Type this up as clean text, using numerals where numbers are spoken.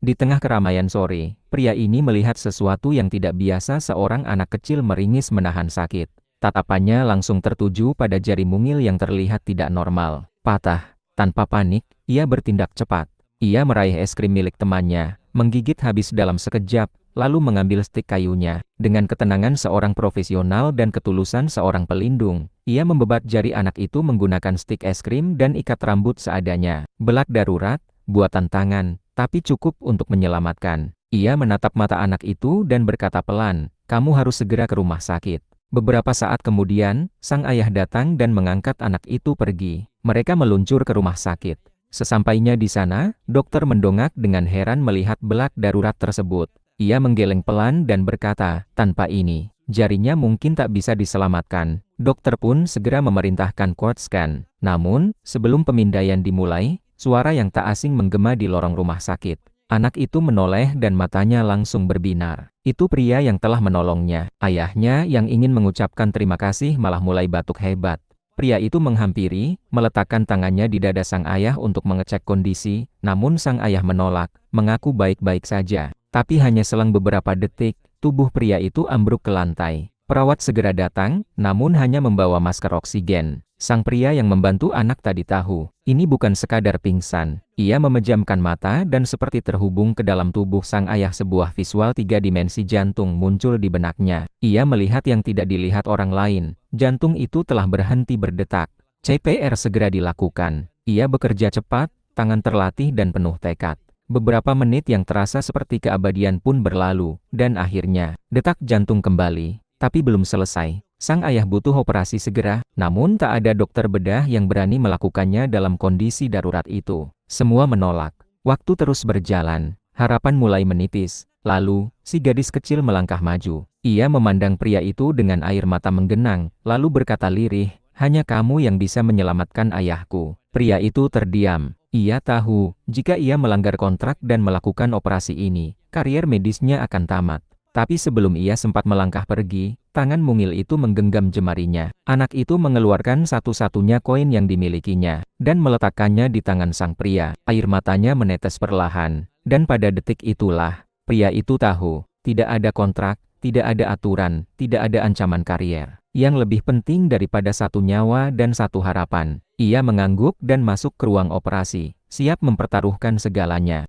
Di tengah keramaian sore, pria ini melihat sesuatu yang tidak biasa. Seorang anak kecil meringis menahan sakit. Tatapannya langsung tertuju pada jari mungil yang terlihat tidak normal. Patah. Tanpa panik, ia bertindak cepat. Ia meraih es krim milik temannya, menggigit habis dalam sekejap, lalu mengambil stik kayunya. Dengan ketenangan seorang profesional dan ketulusan seorang pelindung, ia membebat jari anak itu menggunakan stik es krim dan ikat rambut seadanya. Belak darurat, buatan tangan, tapi cukup untuk menyelamatkan. Ia menatap mata anak itu dan berkata pelan, "Kamu harus segera ke rumah sakit." Beberapa saat kemudian, sang ayah datang dan mengangkat anak itu pergi. Mereka meluncur ke rumah sakit. Sesampainya di sana, dokter mendongak dengan heran melihat belak darurat tersebut. Ia menggeleng pelan dan berkata, "Tanpa ini, jarinya mungkin tak bisa diselamatkan." Dokter pun segera memerintahkan CT scan. Namun, sebelum pemindaian dimulai, suara yang tak asing menggema di lorong rumah sakit. Anak itu menoleh dan matanya langsung berbinar. Itu pria yang telah menolongnya. Ayahnya yang ingin mengucapkan terima kasih malah mulai batuk hebat. Pria itu menghampiri, meletakkan tangannya di dada sang ayah untuk mengecek kondisi, namun sang ayah menolak, mengaku baik-baik saja. Tapi hanya selang beberapa detik, tubuh pria itu ambruk ke lantai. Perawat segera datang, namun hanya membawa masker oksigen. Sang pria yang membantu anak tadi tahu, ini bukan sekadar pingsan. Ia memejamkan mata dan seperti terhubung ke dalam tubuh sang ayah. Sebuah visual 3 dimensi jantung muncul di benaknya. Ia melihat yang tidak dilihat orang lain. Jantung itu telah berhenti berdetak. CPR segera dilakukan. Ia bekerja cepat, tangan terlatih dan penuh tekad. Beberapa menit yang terasa seperti keabadian pun berlalu, dan akhirnya, detak jantung kembali. Tapi belum selesai. Sang ayah butuh operasi segera, namun tak ada dokter bedah yang berani melakukannya dalam kondisi darurat itu. Semua menolak. Waktu terus berjalan. Harapan mulai menipis. Lalu, si gadis kecil melangkah maju. Ia memandang pria itu dengan air mata menggenang, lalu berkata lirih, "Hanya kamu yang bisa menyelamatkan ayahku." Pria itu terdiam. Ia tahu, jika ia melanggar kontrak dan melakukan operasi ini, karier medisnya akan tamat. Tapi sebelum ia sempat melangkah pergi, tangan mungil itu menggenggam jemarinya. Anak itu mengeluarkan satu-satunya koin yang dimilikinya, dan meletakkannya di tangan sang pria. Air matanya menetes perlahan, dan pada detik itulah, pria itu tahu, tidak ada kontrak, tidak ada aturan, tidak ada ancaman karier. Yang lebih penting daripada satu nyawa dan satu harapan. Ia mengangguk dan masuk ke ruang operasi, siap mempertaruhkan segalanya.